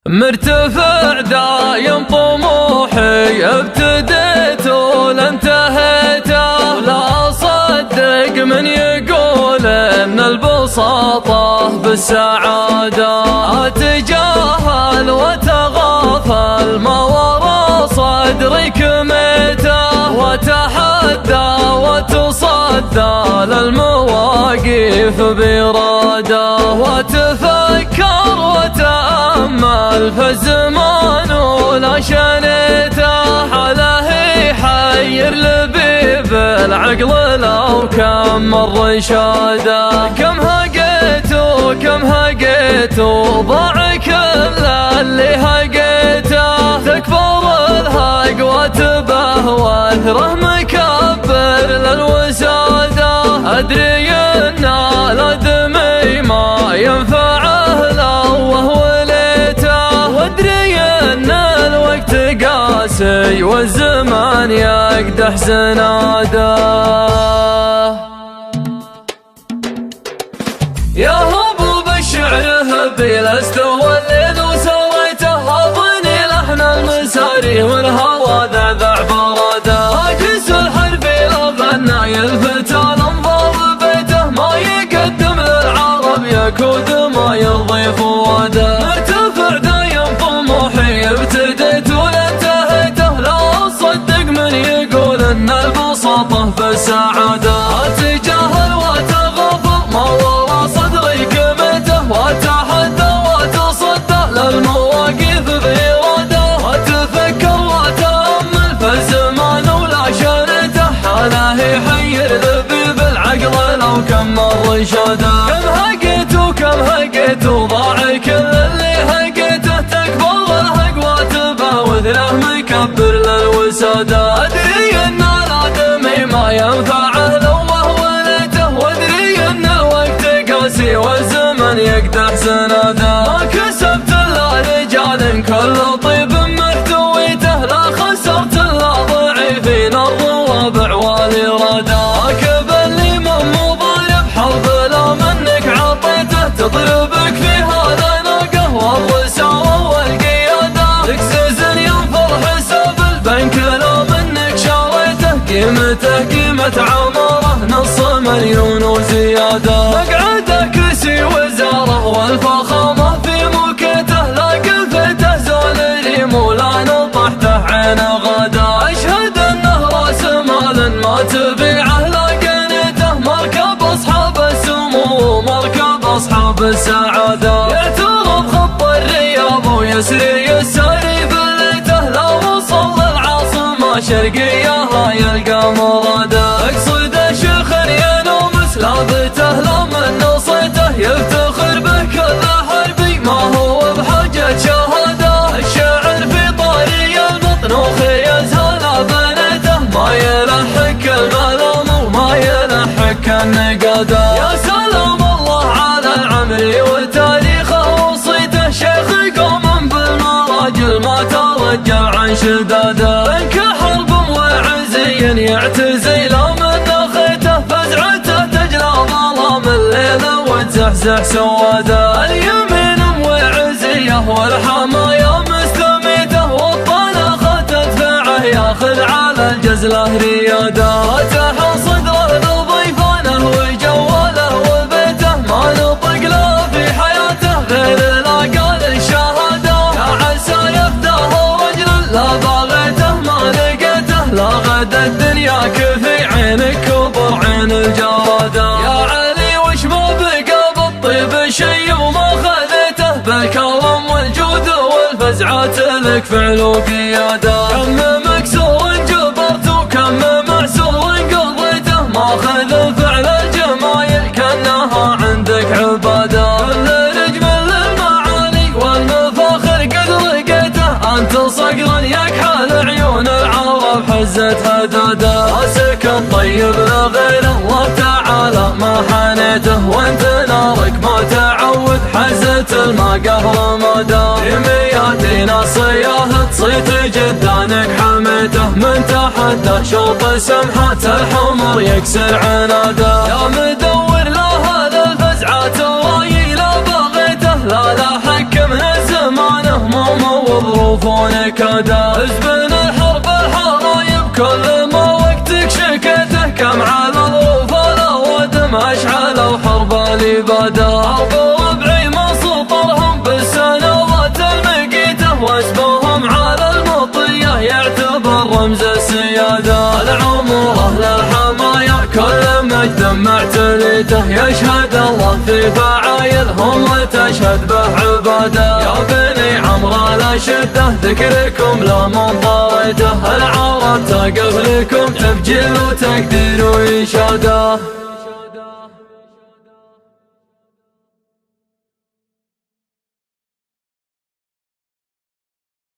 مرتفع دايم طموحي، ابتديت ولا انتهيته، لا اصدق من يقول ان البساطة بالسعادة. اتجاهل واتغافل ما ورا صدري كميته، واتحدى وتصدى للمواقف بإرادة، واتفكر واتأمل في الزمان ولا شنيته، حاله يحير لبيب العقل لو كم مر رشاده. كم هقيت وضاع كل اللي هقيته، تكبر الهق وتبه واثره مكبر للوساده. ادري ان الادمي ما ينفعه لو وهو ليته، وادري ان الوقت قاسي والزمان يقدح زناده. يا هبوب الشعر هبي لاستوى الليل وسويته، اظني لحن المساري والهوى ذعذع براده. اجلس الحربي لو غنى يلفت الانظار بيته، ما يقدم للعرب يكود ما يرضي فواده. مرتفع دايم طموحي، ابتديت ولا انتهيته، لا اصدق من يقول ان البساطة بالسعادة. اتجاهل واتغافل ما ورا صدري كميته، واتحدى وتصدى للمواقف بإرادة، واتفكر واتأمل في الزمان ولا شنته، حاله يحير لبيب العقل لو كم مر رشاده. كم هقيت وضاع كل اللي هقيته، تكبر الهق وتبه وثله مكبر للوساده. ادري ان الادمي ما ينفعه لو وهو ليته، وادري ان الوقت قاسي والزمن يقدح زناده. ما كسبت الا رجال كل طيب محتويته، لا خسرت الا ضعيفين الروابع والاراده. راكب اللي من مضارب حرب لا منك عطيته، تضربك في هذا ناقه والرساوة والقياده. لك سيزن ينفر حساب البنك لو منك شاريته، قيمة عمره نص مليون وزياده. مقعده كرسي وزاره والفخامة في موكته، لا قفته زول ريم ولا نطحته عين غاده. اشهد انه راس مال ما تبيعه لا قنيته، مركب اصحاب السمو ومركب اصحاب السعاده. يعترض خط الرياض ويسري يساري بليته، لا وصل للعاصمة شرقية لا يلقى مراده. اقصد الشيخ ينوم سلابته لا من نصيته، يفتخر به كل حربي ما هو بحاجة شهاده. الشاعر في طاري المطنوخ يزهل بنيته، ما يلحق الملام وما يلحق النقاده. يا سلام الله على العمري وتاريخه وصيته، شيخ قوم بالمراجل ما ترجع عن شداده. انك حرب وعزي يعتزي لا من نخيته، فزعته تجلى ظلام الليل وتزحزح سواده. اليمين وعزيه والحمايا مستميته، والطلقة تدفعه ياخذ على الجزله رياده. فتح صدره لضيفانه وجواله وبيته، ما نطق له في حياته غير لا قال الشهاده. يا عسى يفداه رجل لا باغيته ما لقيته، لا غدا الدنيا كفي عينك كبر عين الجواده. يا علي وش ما بقى بالطيب شي وما خذيته، بالكرم والجود والفزعات لك فعل وقياده. كم مكسور جبرت وكم معسور قضيته، ما خذ فعل الجمايل كانها عندك عباده. كل رجم للمعالي والمفاخر قد لقيته، انت صقرا يكحل عيون العرب حزت هداده. راسك الطيب لغير الله تعالى ما حنيته، وانت نارك ما تعود حزت الماء قهر مدى. في ناصياه تصيت جدانك حميته، من تحت شوط سمحة الحمر يكسر عناده. يا مدور لهذا الفزعات الراي لا بغيته، لا حك من زمانه نكاده. حزبنا الحرب الحرايب كل ما وقتك شكته، كم على الوفا ودم اشعلوا حرب الاباده. حرب ربعي ما سطرهم بالسنوات المقيته، واسمهم على المطيه يعتبر رمز السياده. العمره للحمايا كل مجد معتليته، يشهد الله في فعايلهم وتشهد به عباده. يا بني عمرو لا شده ذكركم لا منظرته، العرب تقف لكم تبجيل وتقدير وإشاده.